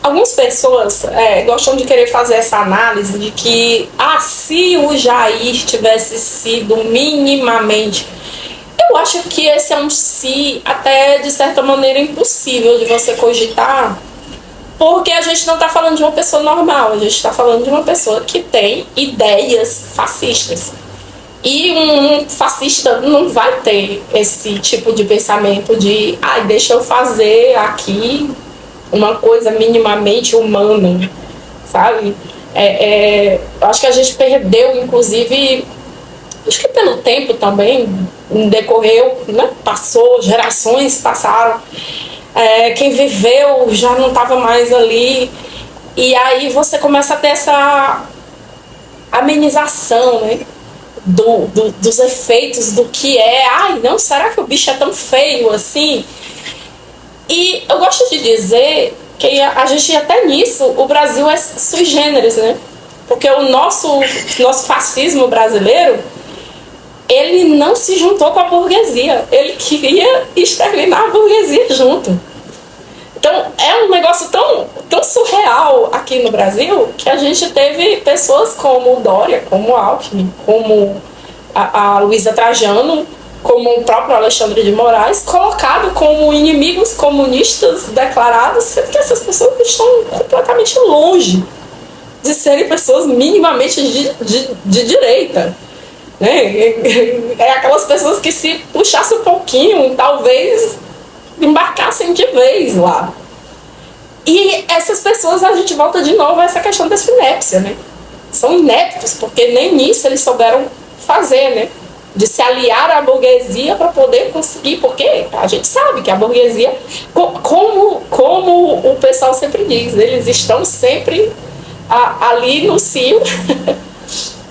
algumas pessoas gostam de querer fazer essa análise de que se o Jair tivesse sido minimamente... Eu acho que esse é um se até de certa maneira impossível de você cogitar, porque a gente não está falando de uma pessoa normal, a gente está falando de uma pessoa que tem ideias fascistas. E um fascista não vai ter esse tipo de pensamento de deixa eu fazer aqui uma coisa minimamente humana, sabe? Acho que a gente perdeu, inclusive, acho que pelo tempo também, decorreu, né? Passou, gerações passaram, quem viveu já não estava mais ali, e aí você começa a ter essa amenização, né? Dos efeitos do que não, será que o bicho é tão feio assim? E eu gosto de dizer que a gente, até nisso, o Brasil é sui generis, né? Porque o nosso fascismo brasileiro, ele não se juntou com a burguesia, ele queria exterminar a burguesia junto. Então é um negócio tão surreal aqui no Brasil, que a gente teve pessoas como o Dória, como o Alckmin, como a Luísa Trajano, como o próprio Alexandre de Moraes, colocado como inimigos comunistas declarados, sendo que essas pessoas estão completamente longe de serem pessoas minimamente de direita, né? É aquelas pessoas que, se puxasse um pouquinho, talvez embarcassem de vez lá. E essas pessoas, a gente volta de novo a essa questão da sinépsia, né? São ineptos, porque nem nisso eles souberam fazer, né? De se aliar à burguesia para poder conseguir, porque a gente sabe que a burguesia, como o pessoal sempre diz, eles estão sempre ali no cio,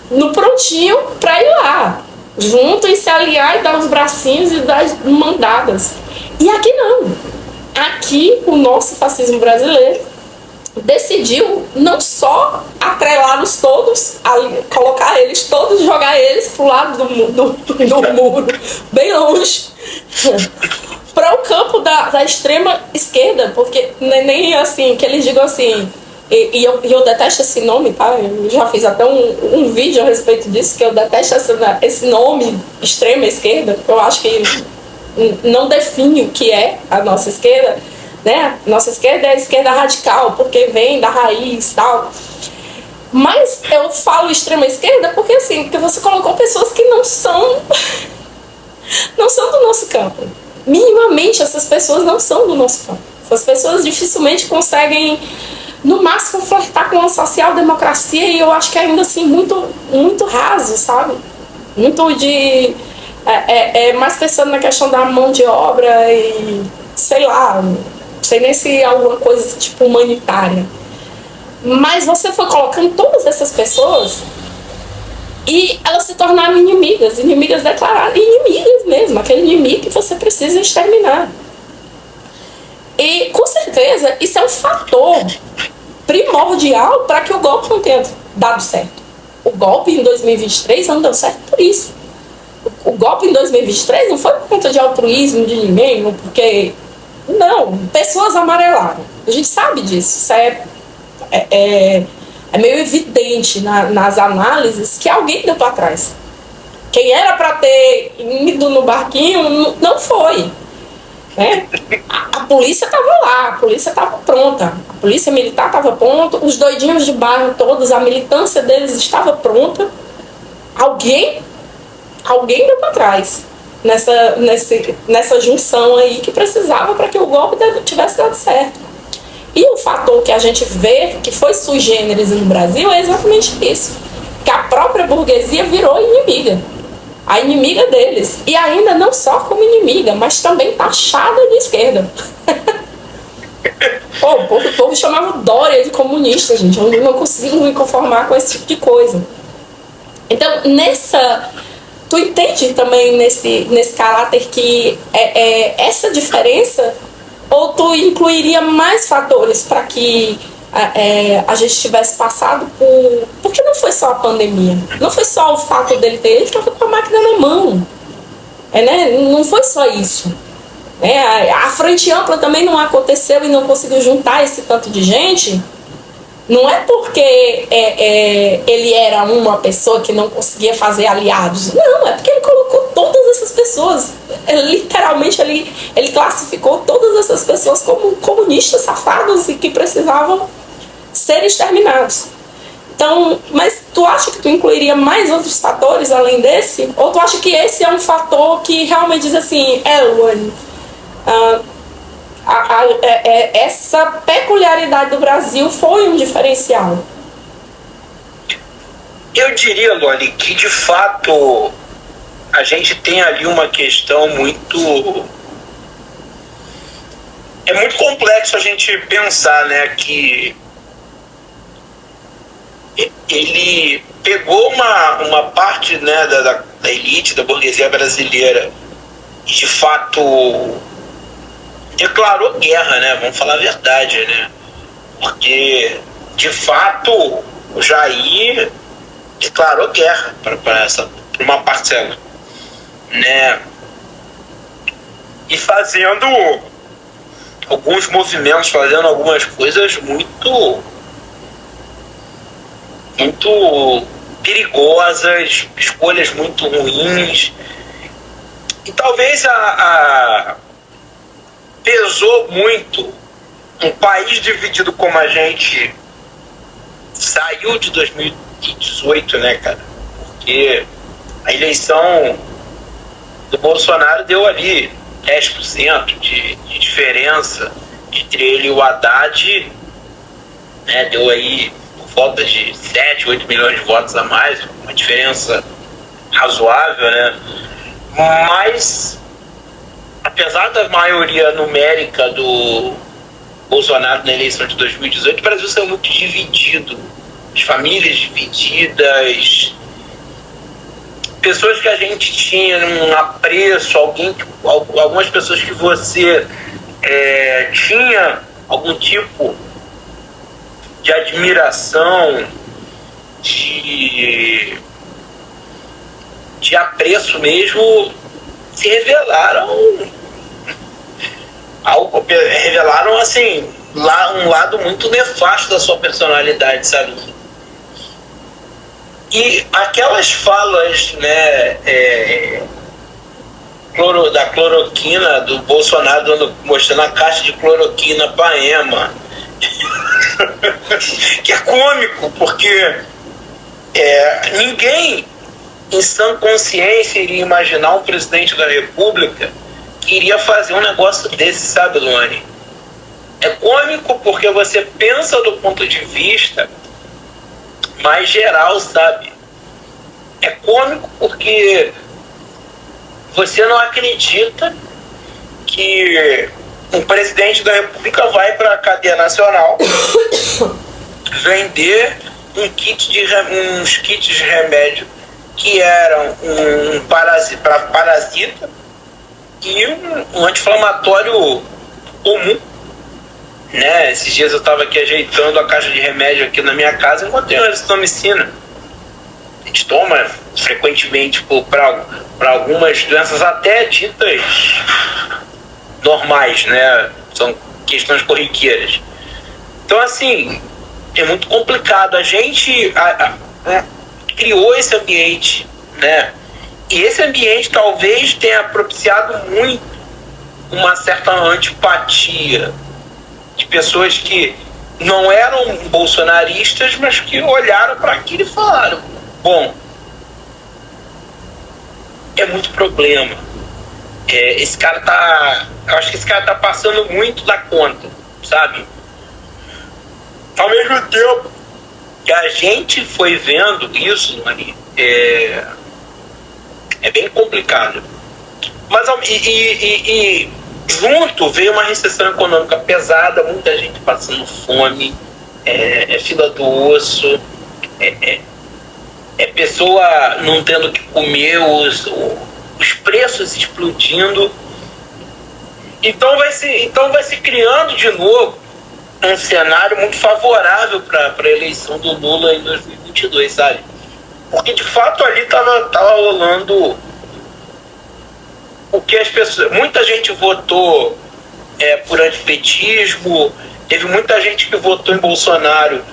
no prontinho para ir lá, junto, e se aliar e dar os bracinhos e dar mandadas. E aqui não. Aqui o nosso fascismo brasileiro decidiu não só atrelar-los todos, colocar eles todos, jogar eles pro lado do muro, bem longe, para o campo da extrema esquerda, porque nem assim, que eles digam assim, e eu detesto esse nome, tá? Eu já fiz até um vídeo a respeito disso, que eu detesto esse nome, extrema esquerda, porque eu acho que não define o que é a nossa esquerda, né? Nossa esquerda é a esquerda radical, porque vem da raiz e tal. Mas eu falo extrema esquerda porque, assim, porque você colocou pessoas que não são do nosso campo. Minimamente, essas pessoas não são do nosso campo. Essas pessoas dificilmente conseguem, no máximo, flertar com a social-democracia, e eu acho que ainda assim muito, muito raso, sabe? Muito de... mais pensando na questão da mão de obra e, sei lá, não sei nem se é alguma coisa tipo humanitária. Mas você foi colocando todas essas pessoas e elas se tornaram inimigas declaradas, inimigas mesmo, aquele inimigo que você precisa exterminar. E com certeza isso é um fator primordial para que o golpe não tenha dado certo. O golpe em 2023 não deu certo por isso. O golpe em 2023 não foi por conta de altruísmo de ninguém, ou porque... Não, pessoas amarelaram. A gente sabe disso. Isso é meio evidente nas análises que alguém deu para trás. Quem era para ter ido no barquinho não foi, né? A polícia estava lá, a polícia estava pronta, a polícia militar estava pronta, os doidinhos de bairro todos, a militância deles estava pronta. Alguém deu para trás nessa junção aí que precisava para que o golpe tivesse dado certo. E o fator que a gente vê que foi sui generis no Brasil é exatamente isso, que a própria burguesia virou inimiga, a inimiga deles, e ainda não só como inimiga, mas também taxada de esquerda. O povo chamava o Dória de comunista, gente. Eu não consigo me conformar com esse tipo de coisa. Então, tu entende também nesse caráter que essa diferença, ou tu incluiria mais fatores para que a gente tivesse passado por... Porque não foi só a pandemia, não foi só o fato ele estava com a máquina na mão, né? Não foi só isso. né? A frente ampla também não aconteceu e não conseguiu juntar esse tanto de gente. Não é porque ele era uma pessoa que não conseguia fazer aliados. Não, é porque ele colocou todas essas pessoas. Literalmente, ele classificou todas essas pessoas como comunistas safados e que precisavam ser exterminados. Então, mas tu acha que tu incluiria mais outros fatores além desse? Ou tu acha que esse é um fator que realmente diz assim, Luane, essa peculiaridade do Brasil foi um diferencial? Eu diria, Luane, que de fato a gente tem ali uma questão muito... É muito complexo a gente pensar, né, que ele pegou uma parte, né, da elite, da burguesia brasileira e de fato declarou guerra, né? Vamos falar a verdade, né? Porque de fato o Jair declarou guerra para uma parcela, né? E fazendo alguns movimentos, fazendo algumas coisas muito perigosas, escolhas muito ruins. E talvez pesou muito um país dividido como a gente saiu de 2018, né, cara? Porque a eleição do Bolsonaro deu ali 10% de diferença entre ele e o Haddad, né? Deu aí volta de 7, 8 milhões de votos a mais, uma diferença razoável, né? Mas, apesar da maioria numérica do Bolsonaro na eleição de 2018, o Brasil saiu muito dividido. As famílias divididas, pessoas que a gente tinha um apreço, algumas pessoas que você tinha algum tipo de admiração, de apreço mesmo, se revelaram assim, um lado muito nefasto da sua personalidade, sabe? E aquelas falas, né, da cloroquina, do Bolsonaro mostrando a caixa de cloroquina para Ema, que é cômico, porque ninguém em sã consciência iria imaginar um presidente da República que iria fazer um negócio desse, sabe, Luane? É cômico porque você pensa do ponto de vista mais geral, sabe? É cômico porque você não acredita que um presidente da República vai para a cadeia nacional vender uns kits de remédio que eram para parasita e um anti-inflamatório comum, né? Esses dias eu estava aqui ajeitando a caixa de remédio aqui na minha casa e encontrei uma azitromicina. A gente toma frequentemente para algumas doenças até ditas normais, né? São questões corriqueiras. Então, assim, é muito complicado. A gente criou esse ambiente, né? E esse ambiente talvez tenha propiciado muito uma certa antipatia de pessoas que não eram bolsonaristas, mas que olharam para aquilo e falaram: bom, é muito problema. Esse cara eu acho que esse cara tá passando muito da conta, sabe? Ao mesmo tempo que a gente foi vendo isso, Mari, é bem complicado. Mas junto veio uma recessão econômica pesada, muita gente passando fome, fila do osso, pessoa não tendo o que comer, os preços explodindo. Então vai se criando de novo um cenário muito favorável para a eleição do Lula em 2022, sabe? Porque de fato ali tava rolando o que as pessoas, muita gente votou por antipetismo, teve muita gente que votou em Bolsonaro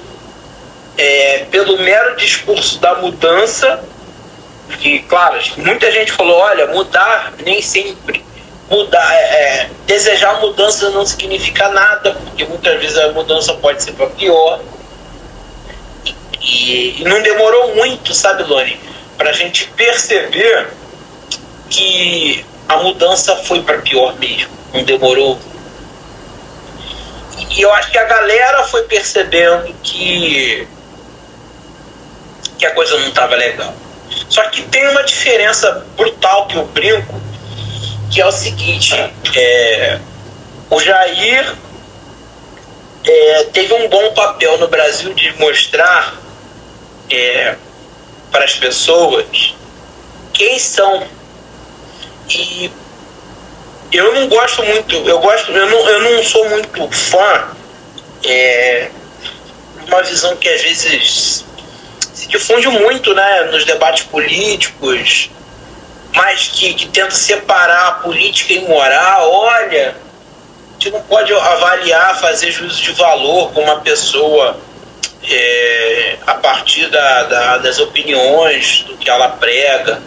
pelo mero discurso da mudança, que, claro, muita gente falou, olha, mudar nem sempre, desejar mudança não significa nada, porque muitas vezes a mudança pode ser para pior. E não demorou muito, sabe, Loni, para a gente perceber que a mudança foi para pior mesmo. Não demorou. E eu acho que a galera foi percebendo que a coisa não estava legal. Só que tem uma diferença brutal que eu brinco, que é o seguinte: o Jair teve um bom papel no Brasil de mostrar para as pessoas quem são. E eu não gosto muito, eu não sou muito fã de uma visão que às vezes se difunde muito, né, nos debates políticos, mas que tenta separar a política e moral. Olha, a gente não pode avaliar, fazer juízo de valor com uma pessoa a partir das opiniões, do que ela prega,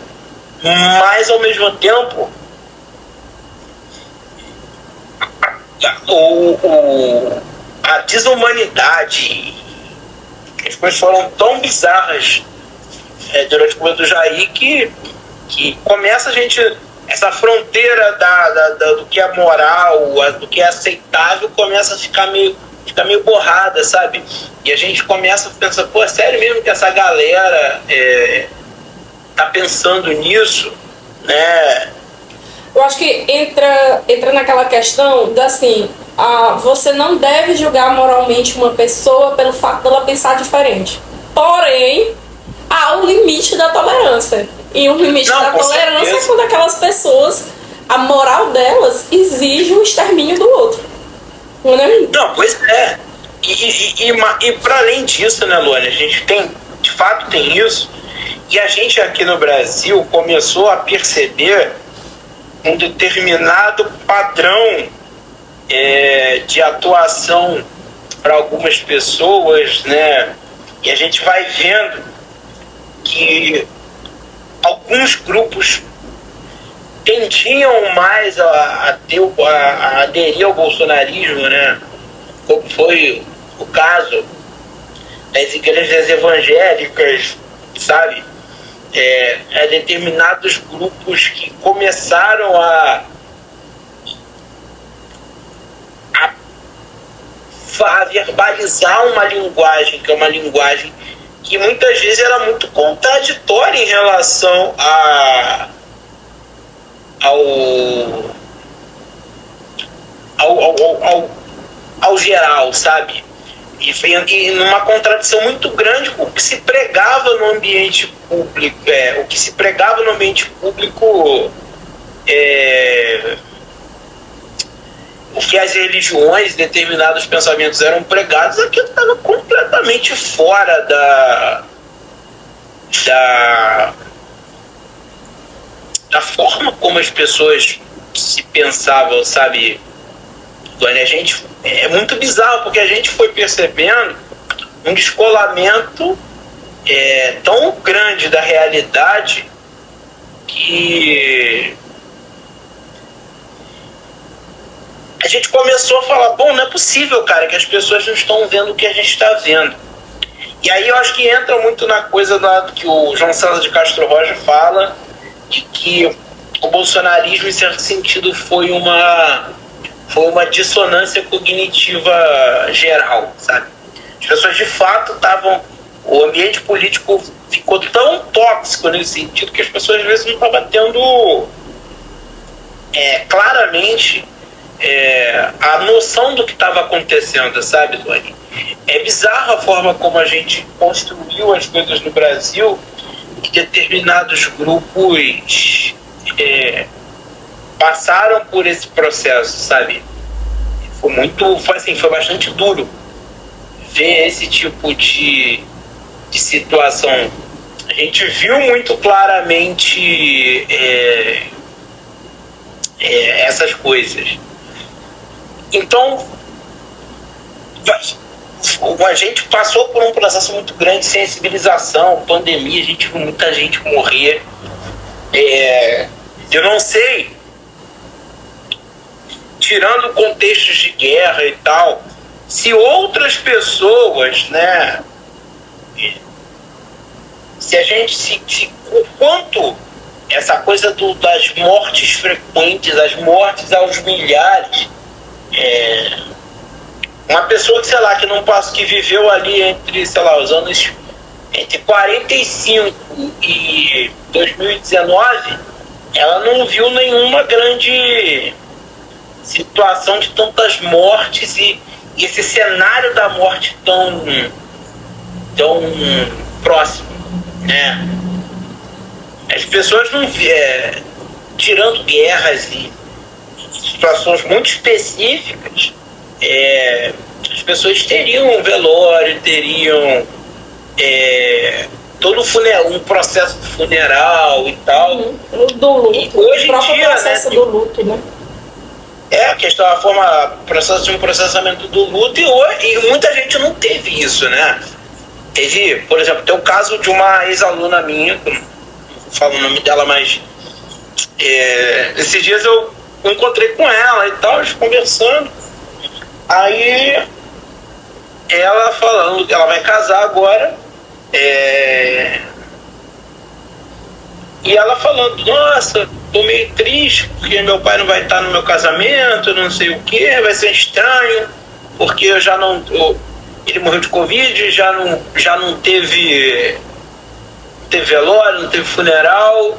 mas ao mesmo tempo a desumanidade, as coisas foram tão bizarras durante o governo do Jair que começa essa fronteira do que é moral, do que é aceitável, começa a ficar meio borrada, sabe? E a gente começa a pensar, pô, é sério mesmo que essa galera tá pensando nisso, né? Eu acho que entra naquela questão assim, você não deve julgar moralmente uma pessoa pelo fato dela pensar diferente. Porém, há um limite da tolerância. E o limite da tolerância é quando aquelas pessoas, a moral delas exige o extermínio do outro. Não, pois é. E para além disso, né, Luana, a gente de fato tem isso, e a gente aqui no Brasil começou a perceber um determinado padrão de atuação para algumas pessoas, né? E a gente vai vendo que alguns grupos tendiam mais a aderir ao bolsonarismo, né? Como foi o caso das igrejas evangélicas, sabe? Determinados grupos que começaram a verbalizar uma linguagem, que é uma linguagem que muitas vezes era muito contraditória em relação ao geral, sabe? E numa contradição muito grande com o que se pregava no ambiente público, o que se pregava no ambiente público, o que as religiões, determinados pensamentos eram pregados, aquilo estava completamente fora da forma como as pessoas se pensavam, sabe? A gente, é muito bizarro, porque a gente foi percebendo um descolamento tão grande da realidade que a gente começou a falar, bom, não é possível, cara, que as pessoas não estão vendo o que a gente está vendo. E aí eu acho que entra muito na coisa que o João César de Castro Rocha fala, de que o bolsonarismo, em certo sentido, foi uma dissonância cognitiva geral, sabe? As pessoas de fato o ambiente político ficou tão tóxico nesse sentido que as pessoas às vezes não estavam tendo claramente a noção do que estava acontecendo, sabe, Doni? É bizarra a forma como a gente construiu as coisas no Brasil, e determinados grupos passaram por esse processo, sabe? Foi bastante duro ver esse tipo de situação. A gente viu muito claramente essas coisas. Então, a gente passou por um processo muito grande de sensibilização, pandemia, a gente viu muita gente morrer. Eu não sei, tirando contextos de guerra e tal, se outras pessoas, né, o quanto essa coisa das mortes frequentes, as mortes aos milhares, uma pessoa que, sei lá, que viveu ali entre, sei lá, os anos entre 45 e 2019, ela não viu nenhuma grande situação de tantas mortes e esse cenário da morte tão próximo, né? As pessoas não tirando guerras e situações muito específicas, as pessoas teriam um velório, teriam todo um processo funeral e tal. Do luto. E hoje o próprio em dia, processo, né, do luto, né? A questão, processo de um processamento do luto, e muita gente não teve isso, né? Teve, por exemplo, tem o caso de uma ex-aluna minha, não falo o nome dela, mas esses dias eu encontrei com ela e tal, conversando. Aí ela falando que ela vai casar agora, e ela falando, nossa, tô meio triste porque meu pai não vai estar no meu casamento, não sei o que, vai ser estranho, porque ele morreu de Covid, já não teve velório, não teve funeral,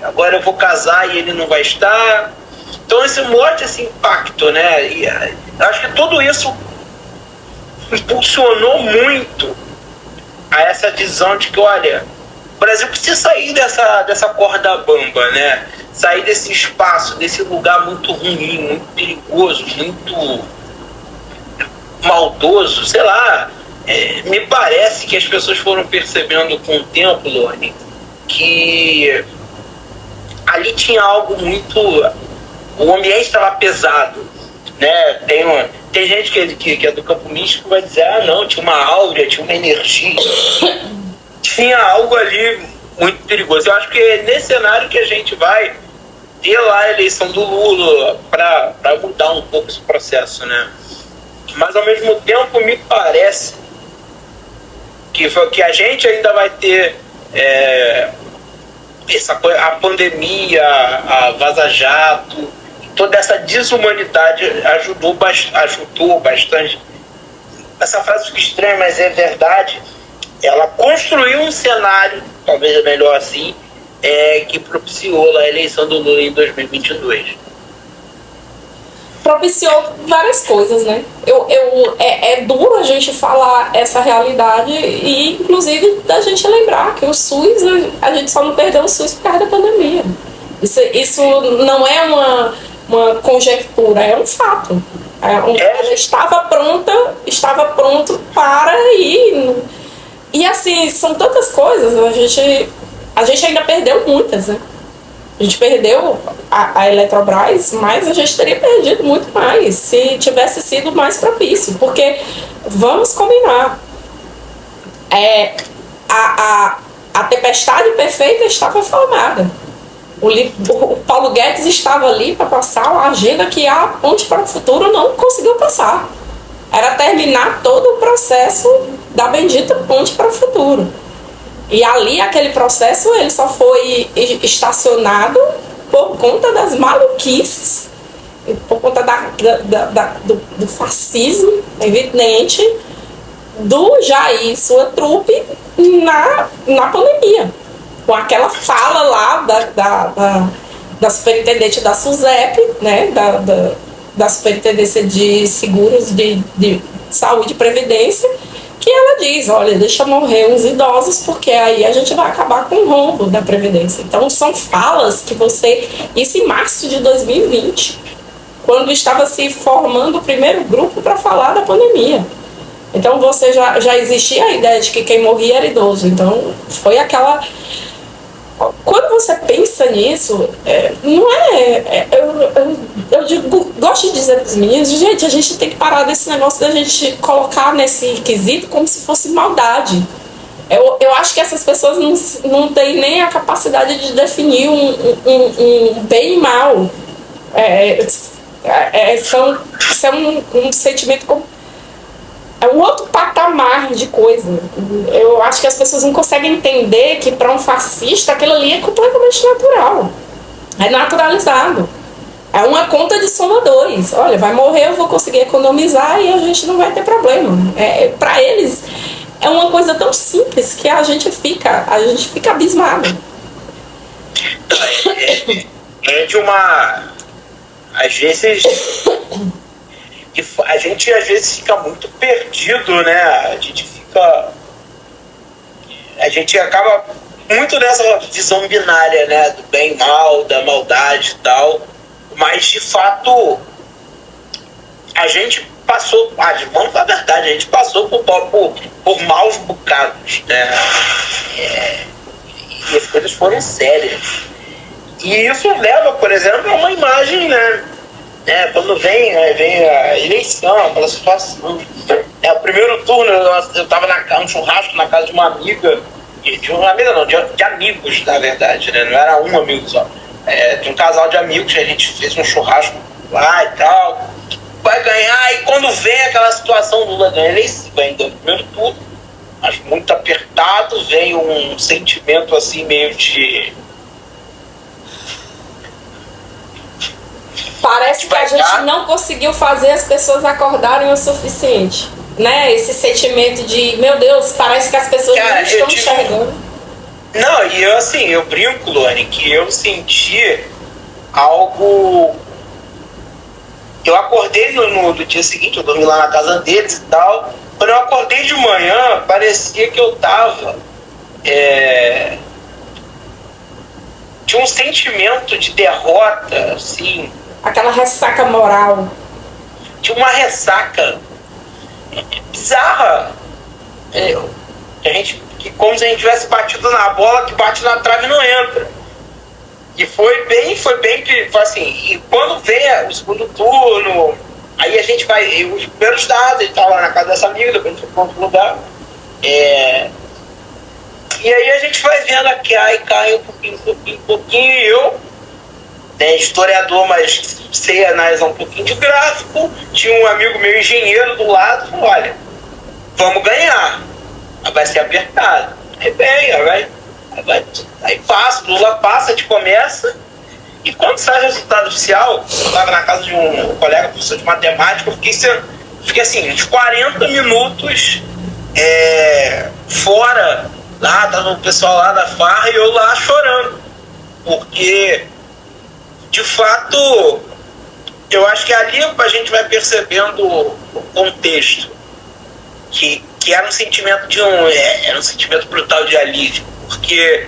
agora eu vou casar e ele não vai estar. Então esse monte, esse impacto, né? E acho que tudo isso impulsionou muito a essa visão de que, olha, o Brasil precisa sair dessa corda bamba, né? Sair desse espaço, desse lugar muito ruim, muito perigoso, muito maldoso, sei lá. Me parece que as pessoas foram percebendo com o tempo, Lorne, que ali tinha algo muito... O ambiente estava pesado, né? Tem gente que é do campo místico que vai dizer, não, tinha uma áurea, tinha uma energia. Tinha algo ali muito perigoso. Eu acho que é nesse cenário que a gente vai ter lá a eleição do Lula para mudar um pouco esse processo, né? Mas ao mesmo tempo me parece que a gente ainda vai ter essa coisa, a pandemia, a vaza-jato, toda essa desumanidade ajudou bastante. Essa frase fica estranha, mas é verdade. Ela construiu um cenário, talvez é melhor assim, que propiciou a eleição do Lula em 2022. Propiciou várias coisas, né? É duro a gente falar essa realidade e, inclusive, da gente lembrar que o SUS, a gente só não perdeu o SUS por causa da pandemia. Isso não é uma conjectura, é um fato. Ela estava pronto para ir. E assim, são tantas coisas, a gente ainda perdeu muitas, né? A gente perdeu a Eletrobras, mas a gente teria perdido muito mais se tivesse sido mais propício, porque vamos combinar, a tempestade perfeita estava formada. O Paulo Guedes estava ali para passar uma agenda que a Ponte para o Futuro não conseguiu passar. Era terminar todo o processo da bendita Ponte para o Futuro. E ali, aquele processo, ele só foi estacionado por conta das maluquices, por conta do fascismo evidente do Jair e sua trupe na pandemia. Com aquela fala lá da superintendente da SUSEP, né, da Superintendência de Seguros de Saúde e Previdência, que ela diz, olha, deixa morrer uns idosos, porque aí a gente vai acabar com o rombo da Previdência. Então, são falas que isso em março de 2020, quando estava se formando o primeiro grupo para falar da pandemia. Então, já existia a ideia de que quem morria era idoso. Então, foi aquela quando você pensa nisso, não eu gosto de dizer para os meninos, gente, a gente tem que parar desse negócio da gente colocar nesse quesito como se fosse maldade. Eu acho que essas pessoas não têm nem a capacidade de definir um bem e mal. São um sentimento, é um outro patamar de coisa. Eu acho que as pessoas não conseguem entender que para um fascista aquilo ali é completamente natural. É naturalizado. É uma conta de soma 2. Olha, vai morrer, eu vou conseguir economizar e a gente não vai ter problema. Para eles é uma coisa tão simples que a gente fica abismado. De uma... Às vezes... a gente às vezes fica muito perdido, né? A gente acaba muito nessa visão binária, né? Do bem e mal, da maldade e tal. Mas, de fato, a gente passou... vamos falar a verdade, a gente passou por maus bocados, né? E as coisas foram sérias. E isso leva, por exemplo, a uma imagem, né? Quando vem a eleição, aquela situação. O primeiro turno, eu estava num churrasco na casa de uma amiga, de uma amiga não, de amigos, na verdade, né? Não era um amigo só. De um casal de amigos, a gente fez um churrasco lá e tal. Vai ganhar, e quando vem aquela situação, Lula ganha a eleição, ainda no primeiro turno, mas muito apertado, vem um sentimento assim meio de... Parece que a gente não conseguiu fazer as pessoas acordarem o suficiente, né? Esse sentimento de, meu Deus, parece que as pessoas não estão enxergando. Não, e eu brinco, Luane, que eu senti algo... Eu acordei no dia seguinte, eu dormi lá na casa deles e tal. Quando eu acordei de manhã, parecia que eu tava... Tinha um sentimento de derrota, assim... Aquela ressaca moral. Tinha uma ressaca bizarra. Como se a gente tivesse batido na bola, que bate na trave e não entra. E foi bem assim. E quando vem o segundo turno, aí a gente vai, os primeiros dados, a gente tá lá na casa dessa amiga, depois a gente foi para outro lugar. E aí a gente vai vendo aqui, aí cai um pouquinho, e eu, historiador, mas sei analisar um pouquinho de gráfico, tinha um amigo meu engenheiro do lado, falou, olha, vamos ganhar, vai ser apertado. Aí passa, Lula passa, a gente começa, e quando sai o resultado oficial, eu estava na casa de um colega, professor de matemática, eu fiquei assim, uns 40 minutos fora, lá, tava o pessoal lá da farra e eu lá chorando, porque de fato eu acho que ali a gente vai percebendo o contexto, que era um sentimento era um sentimento brutal de alívio, porque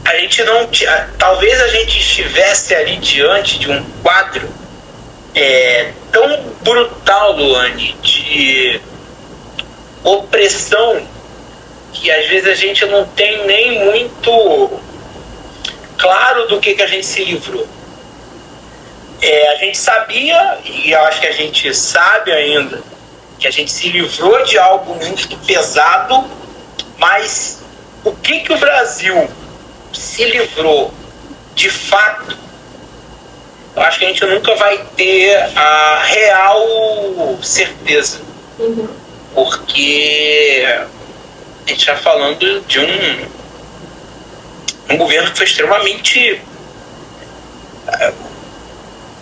a gente não talvez a gente estivesse ali diante de um quadro tão brutal, Luane, de opressão, que às vezes a gente não tem nem muito claro do que a gente se livrou. A gente sabia, e eu acho que a gente sabe ainda, que a gente se livrou de algo muito pesado, mas o que o Brasil se livrou de fato, eu acho que a gente nunca vai ter a real certeza. Uhum. Porque a gente está falando de um governo que foi extremamente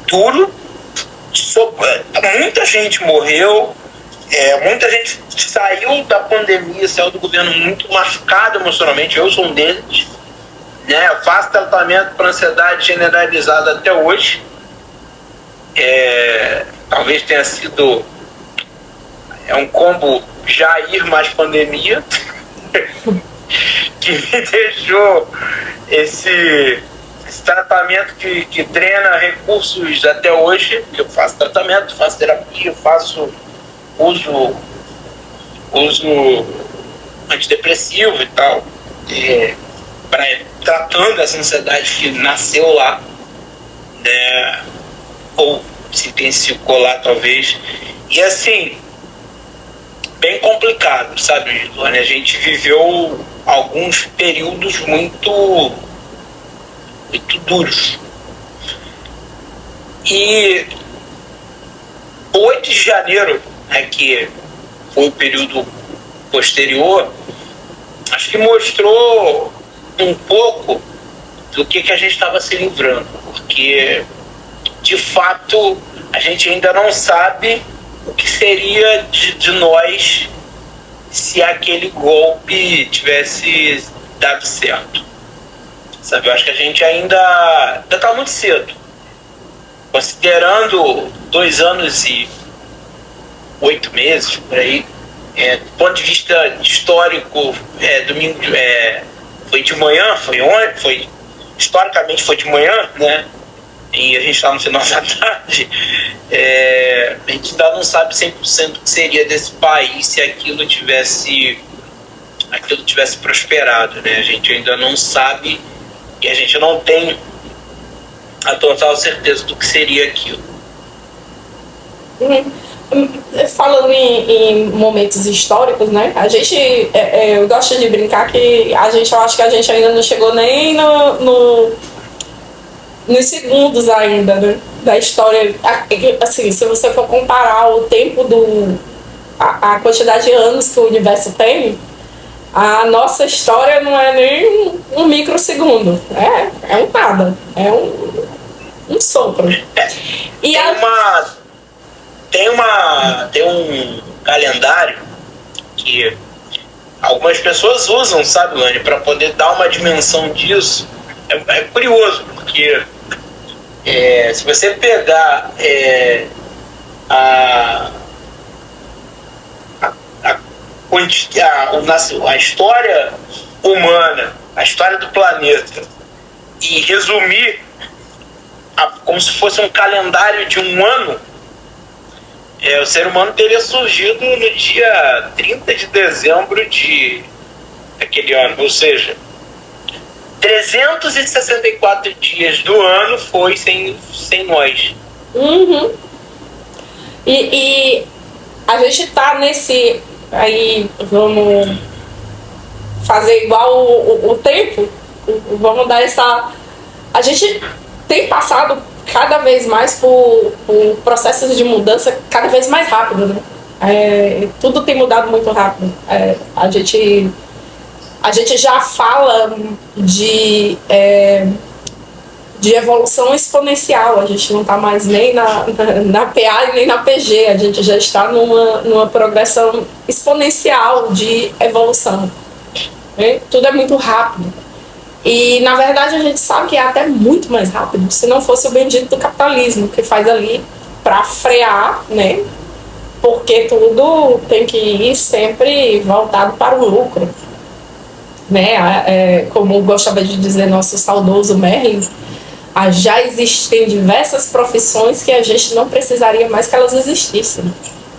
duro, muita gente morreu, muita gente saiu da pandemia, saiu do governo muito machucado emocionalmente. Eu sou um deles, né? Eu faço tratamento para ansiedade generalizada até hoje. Talvez tenha sido um combo Jair mais pandemia que me deixou esse tratamento que drena recursos até hoje. Eu faço tratamento, faço terapia, uso antidepressivo e tal. tratando essa ansiedade que nasceu lá, né, ou se intensificou lá talvez. E assim, bem complicado, sabe, Luane? A gente viveu alguns períodos muito duros. E 8 de janeiro, né, que foi o período posterior, acho que mostrou um pouco do que a gente estava se livrando, porque de fato a gente ainda não sabe o que seria de nós se aquele golpe tivesse dado certo, sabe? Eu acho que a gente ainda está muito cedo, considerando 2 anos e 8 meses por aí. Do ponto de vista histórico, domingo foi de manhã, historicamente foi de manhã, né? E a gente está no final da tarde. A gente ainda não sabe 100% o que seria desse país se aquilo tivesse prosperado, né? A gente ainda não sabe e a gente não tem a total certeza do que seria aquilo. Falando em momentos históricos, né? A gente, eu gosto de brincar que eu acho que a gente ainda não chegou nem nos segundos ainda, né, da história. Assim, se você for comparar o tempo a quantidade de anos que o universo tem, a nossa história não é nem um microsegundo, é um nada, é um sopro. Tem um calendário que algumas pessoas usam, sabe, Lani, para poder dar uma dimensão disso. É curioso, porque se você pegar a história humana, a história do planeta, e resumir como se fosse um calendário de um ano, o ser humano teria surgido no dia 30 de dezembro daquele ano, ou seja, 364 dias do ano foi sem nós. Uhum. E a gente tá nesse... Aí vamos fazer igual o tempo, vamos dar essa... A gente tem passado cada vez mais por processos de mudança cada vez mais rápido, né? Tudo tem mudado muito rápido. A gente já fala de evolução exponencial. A gente não está mais nem na PA e nem na PG. A gente já está numa progressão exponencial de evolução, né? Tudo é muito rápido. E, na verdade, a gente sabe que é até muito mais rápido se não fosse o bendito do capitalismo, que faz ali para frear, né? Porque tudo tem que ir sempre voltado para o lucro, né? Como gostava de dizer nosso saudoso Merlin, já existem diversas profissões que a gente não precisaria mais que elas existissem,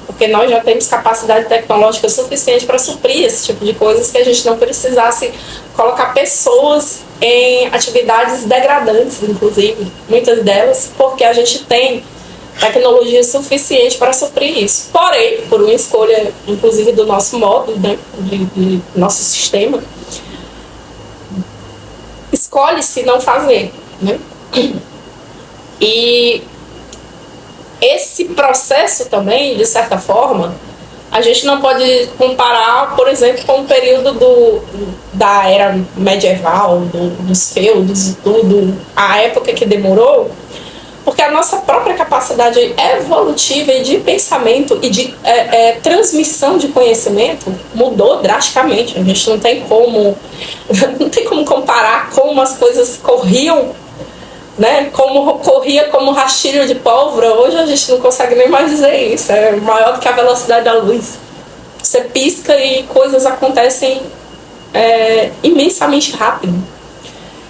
porque nós já temos capacidade tecnológica suficiente para suprir esse tipo de coisas, que a gente não precisasse colocar pessoas em atividades degradantes, inclusive, muitas delas, porque a gente tem tecnologia suficiente para suprir isso. Porém, por uma escolha, inclusive, do nosso modo, né, de nosso sistema, escolhe-se não fazer, né? E esse processo também, de certa forma, a gente não pode comparar, por exemplo, com o período da era medieval, dos feudos e tudo, a época que demorou, porque a nossa própria capacidade evolutiva e de pensamento e de transmissão de conhecimento mudou drasticamente. A gente não tem como comparar como as coisas corriam, né? Como corria como rastilho de pólvora. Hoje a gente não consegue nem mais dizer isso. É maior do que a velocidade da luz. Você pisca e coisas acontecem imensamente rápido.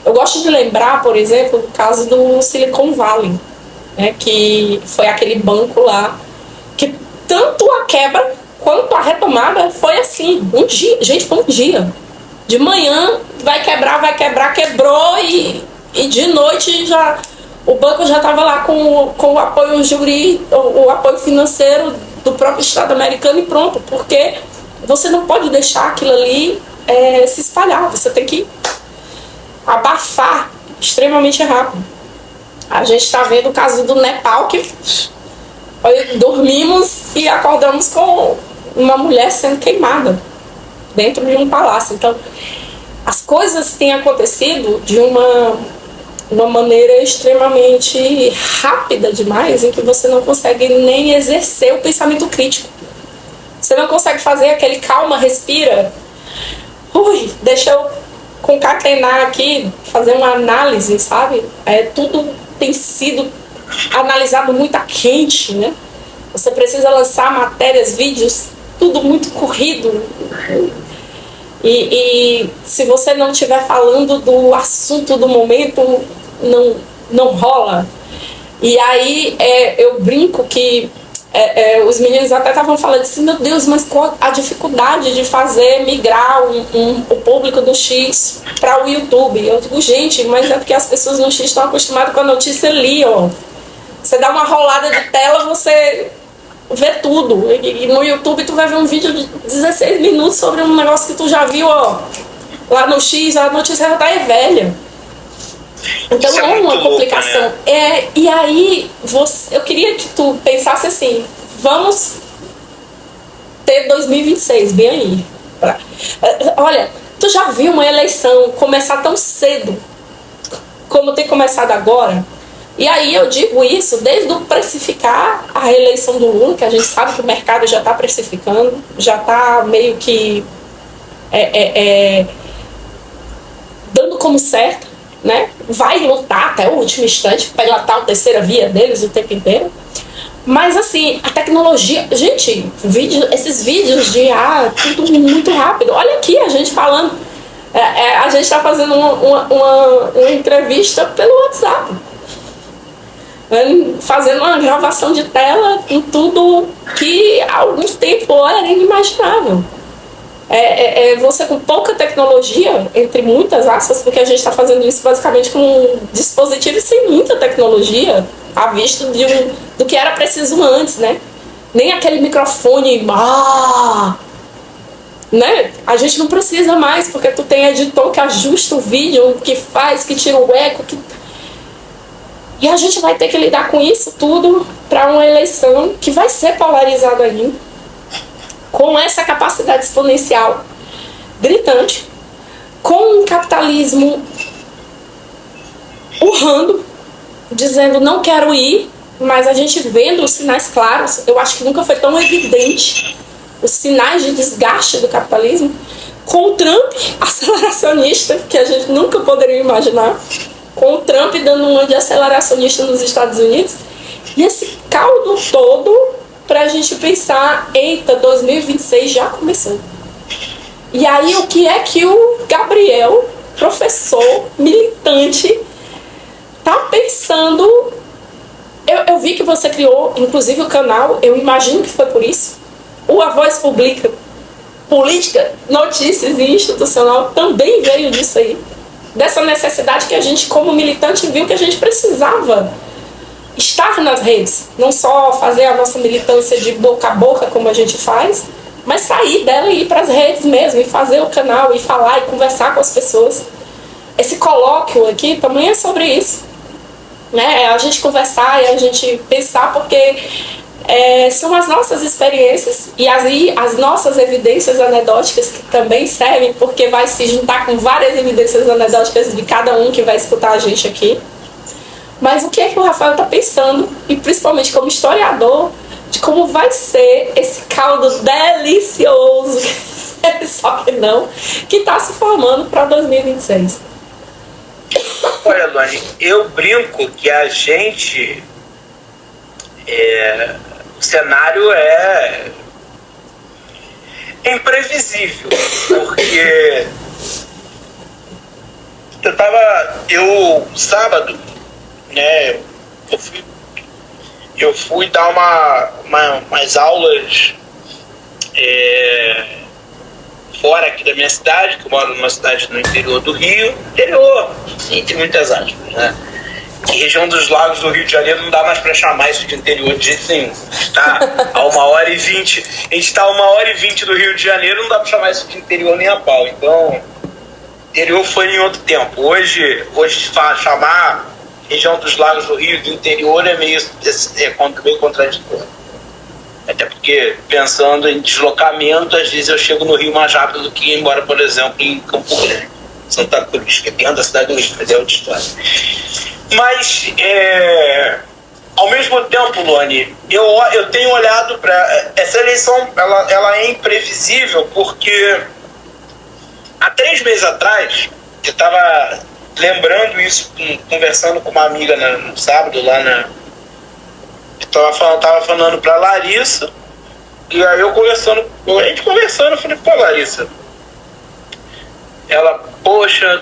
Eu gosto de lembrar, por exemplo, o caso do Silicon Valley, né, que foi aquele banco lá que tanto a quebra quanto a retomada foi assim, um dia. Gente, foi um dia. De manhã vai quebrar, quebrou e de noite já o banco já estava lá com o apoio jurídico, o apoio financeiro do próprio Estado americano e pronto, porque você não pode deixar aquilo ali se espalhar, você tem que abafar extremamente rápido. A gente está vendo o caso do Nepal, que dormimos e acordamos com uma mulher sendo queimada dentro de um palácio. Então, as coisas têm acontecido de uma maneira extremamente rápida demais, em que você não consegue nem exercer o pensamento crítico. Você não consegue fazer aquele calma, respira. Deixa eu concatenar aqui, fazer uma análise, sabe? Tudo tem sido analisado muito a quente, né? Você precisa lançar matérias, vídeos, tudo muito corrido. E se você não estiver falando do assunto do momento, não rola. E aí eu brinco que os meninos até estavam falando assim, meu Deus, mas qual a dificuldade de fazer migrar o público do X para o YouTube? Eu digo, gente, mas é porque as pessoas no X estão acostumadas com a notícia ali, ó. Você dá uma rolada de tela, você vê tudo. E no YouTube tu vai ver um vídeo de 16 minutos sobre um negócio que tu já viu, ó, lá no X, a notícia já tá velha. Então Isso é uma complicação. Louco, né? E aí, eu queria que tu pensasse assim, vamos ter 2026 bem aí. Olha, tu já viu uma eleição começar tão cedo como tem começado agora? E aí eu digo isso desde o precificar a reeleição do Lula, que a gente sabe que o mercado já está precificando, já está meio que dando como certo, né? Vai lutar até o último instante para dilatar a terceira via deles o tempo inteiro. Mas assim, a tecnologia, gente, esses vídeos de tudo muito rápido. Olha aqui a gente falando, a gente está fazendo uma entrevista pelo WhatsApp, fazendo uma gravação de tela em tudo que há algum tempo era inimaginável. Você com pouca tecnologia, entre muitas aspas, porque a gente está fazendo isso basicamente com um dispositivo sem muita tecnologia, à vista do que era preciso antes, né? Nem aquele microfone, né? A gente não precisa mais, porque tu tem editor que ajusta o vídeo, que faz, que tira o eco, E a gente vai ter que lidar com isso tudo para uma eleição que vai ser polarizada ainda, com essa capacidade exponencial gritante, com um capitalismo urrando, dizendo não quero ir, mas a gente vendo os sinais claros. Eu acho que nunca foi tão evidente os sinais de desgaste do capitalismo, com o Trump aceleracionista, que a gente nunca poderia imaginar, com o Trump dando uma de aceleracionista nos Estados Unidos, e esse caldo todo para a gente pensar, eita, 2026 já começou. E aí o que é que o Gabriel, professor, militante, tá pensando? Eu vi que você criou, inclusive, o canal, eu imagino que foi por isso. A Voz Pública, Política, Notícias e Institucional também veio disso aí. Dessa necessidade que a gente, como militante, viu que a gente precisava estar nas redes. Não só fazer a nossa militância de boca a boca, como a gente faz, mas sair dela e ir para as redes mesmo, e fazer o canal, e falar, e conversar com as pessoas. Esse colóquio aqui também é sobre isso, né? É a gente conversar e a gente pensar, porque são as nossas experiências e as nossas evidências anedóticas que também servem, porque vai se juntar com várias evidências anedóticas de cada um que vai escutar a gente aqui. Mas o que é que o Rafael está pensando, e principalmente como historiador, de como vai ser esse caldo delicioso, só que não, que está se formando para 2026? Olha, Luane, eu brinco que a gente... o cenário é imprevisível, porque sábado, né, eu fui dar umas aulas fora aqui da minha cidade, que eu moro numa cidade no interior do Rio, interior, entre muitas aspas, né? E região dos lagos do Rio de Janeiro não dá mais para chamar isso de interior de jeito nenhum. A gente está a 1h20, a gente está a 1h20 do Rio de Janeiro, não dá para chamar isso de interior nem a pau. Então, interior foi em outro tempo. Hoje chamar região dos lagos do Rio do interior é meio contraditório. Até porque, pensando em deslocamento, às vezes eu chego no Rio mais rápido do que ir embora, por exemplo, em Campo Grande, Santa Cruz, que é dentro da cidade do Rio, mas é outra história. Mas, ao mesmo tempo, Luane, eu tenho olhado para... Essa eleição, ela é imprevisível, porque há 3 meses atrás, eu estava lembrando isso, conversando com uma amiga no sábado, lá na... Eu tava falando pra Larissa, e aí a gente conversando, eu falei, pô, Larissa, ela, poxa,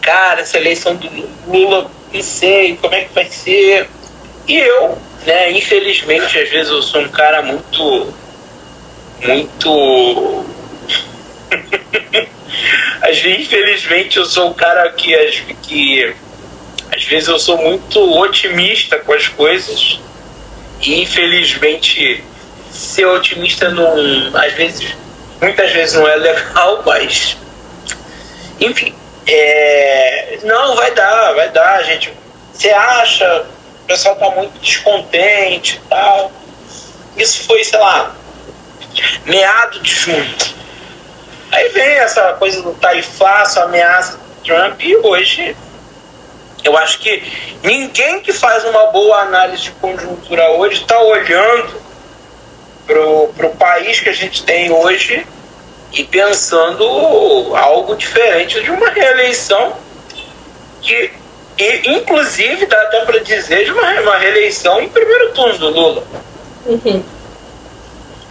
cara, essa eleição do Lula, não sei como é que vai ser. E eu, né, infelizmente, às vezes eu sou um cara muito infelizmente eu sou um cara que às vezes eu sou muito otimista com as coisas, e infelizmente ser otimista muitas vezes não é legal, mas enfim, não, vai dar, gente. Você acha, o pessoal tá muito descontente e tal. Isso foi, sei lá, meado de junho. Aí vem essa coisa do taifaço, ameaça do Trump, e hoje eu acho que ninguém que faz uma boa análise de conjuntura hoje está olhando pro país que a gente tem hoje e pensando algo diferente de uma reeleição que, inclusive, dá até para dizer de uma reeleição em primeiro turno do Lula. Uhum.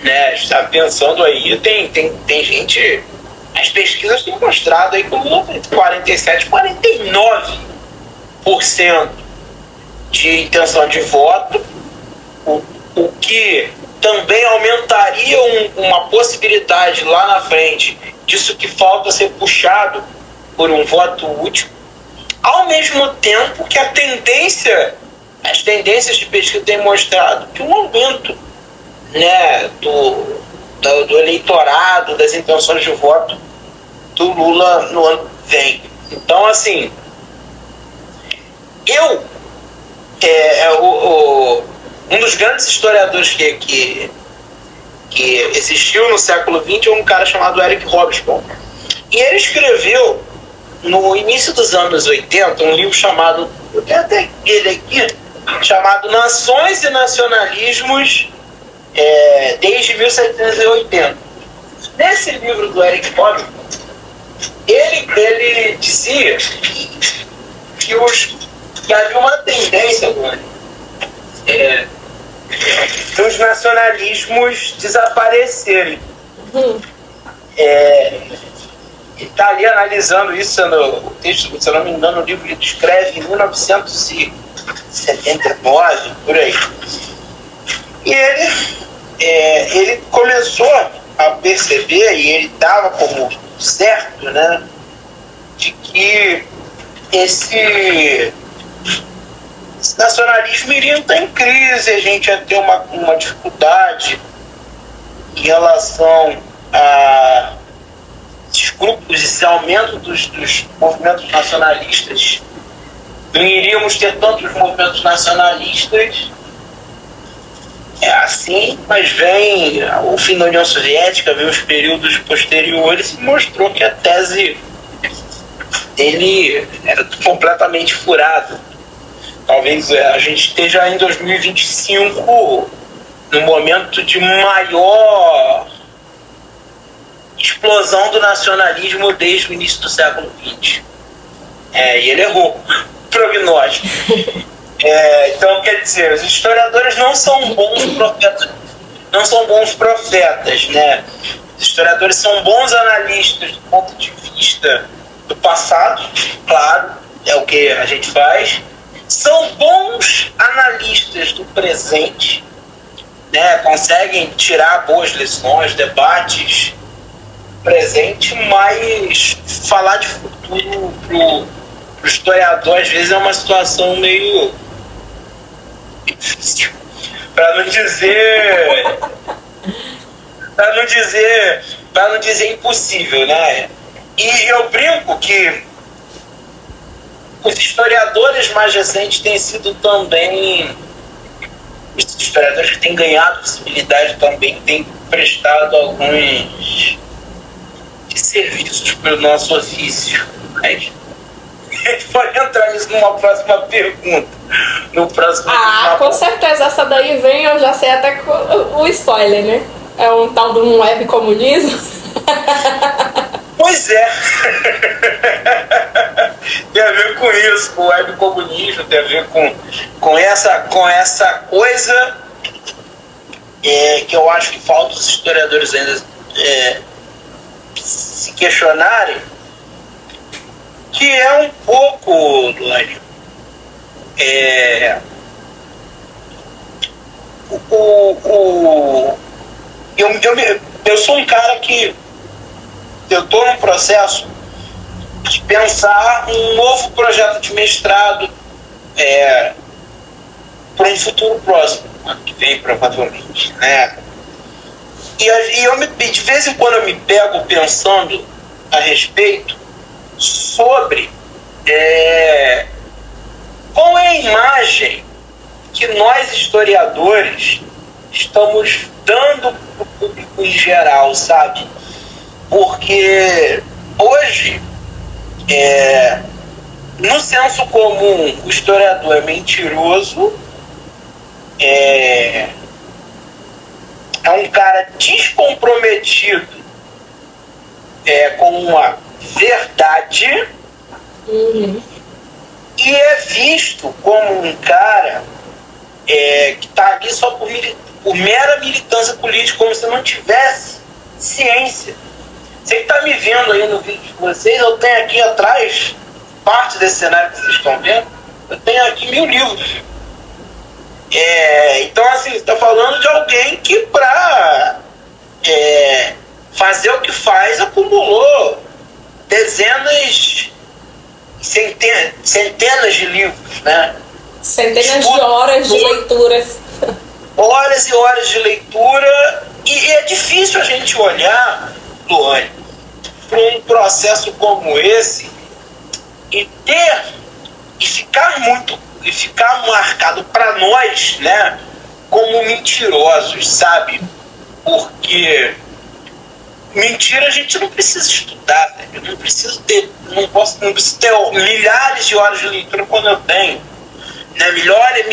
Né, está pensando aí, tem gente, as pesquisas têm mostrado aí que o Lula tem 47% e 49% de intenção de voto, o que também aumentaria uma possibilidade lá na frente disso que falta ser puxado por um voto útil, ao mesmo tempo que as tendências de pesquisa têm mostrado que um aumento, né, do eleitorado, das intenções de voto do Lula no ano que vem. Então, assim, um dos grandes historiadores que existiu no século XX é um cara chamado Eric Hobsbawm. E ele escreveu, no início dos anos 80, um livro chamado, eu tenho até ele aqui, chamado Nações e Nacionalismos desde 1780. Nesse livro do Eric Hobsbawm, ele dizia que havia uma tendência, dos nacionalismos desaparecerem. Ele está ali analisando isso no texto, se eu não me engano, o livro ele descreve em 1979, por aí. E ele começou a perceber, e ele dava como certo, né, de que esse nacionalismo iria entrar em crise, a gente ia ter uma dificuldade em relação a esses grupos, esse aumento dos movimentos nacionalistas. Não iríamos ter tantos movimentos nacionalistas assim, mas vem o fim da União Soviética, vem os períodos posteriores e mostrou que a tese dele era completamente furada. Talvez a gente esteja em 2025 no momento de maior explosão do nacionalismo desde o início do século XX. E ele errou o prognóstico. Então, quer dizer, os historiadores não são bons profetas, né? Os historiadores são bons analistas do ponto de vista do passado, claro, é o que a gente faz. São bons analistas do presente, né? Conseguem tirar boas lições, debates presente, mas falar de futuro pro historiador às vezes é uma situação meio difícil, para não dizer impossível, né? E eu brinco que os historiadores mais recentes têm sido também os historiadores que têm ganhado visibilidade, também têm prestado alguns serviços para o nosso ofício. Mas a gente pode entrar nisso numa próxima pergunta. No próximo com certeza, essa daí vem, eu já sei até o spoiler, né? É um tal de um web comunismo. Pois é. Tem a ver com isso, com o web comunismo, tem a ver com essa coisa que eu acho que falta os historiadores ainda se questionarem, que é um pouco, Luane, eu sou um cara que eu estou num processo de pensar um novo projeto de mestrado para um futuro próximo, ano que vem provavelmente, né? De vez em quando eu me pego pensando a respeito sobre qual é a imagem que nós historiadores estamos dando para o público em geral, sabe? Porque hoje, no senso comum, o historiador é mentiroso, é um cara descomprometido com uma verdade, e é visto como um cara que está ali só por mera militância política, como se não tivesse ciência. Você que está me vendo aí no vídeo de vocês, eu tenho aqui atrás, parte desse cenário que vocês estão vendo, eu tenho aqui 1000 livros. Então, assim, você está falando de alguém que, para fazer o que faz, acumulou dezenas, centenas de livros, né? Centenas de horas de leituras. Horas e horas de leitura, e é difícil a gente olhar, Luane, para um processo como esse e ficar marcado para nós, né, como mentirosos, sabe? Porque mentira a gente não precisa estudar, né? Eu não preciso ter milhares de horas de leitura quando eu tenho, né? Milhares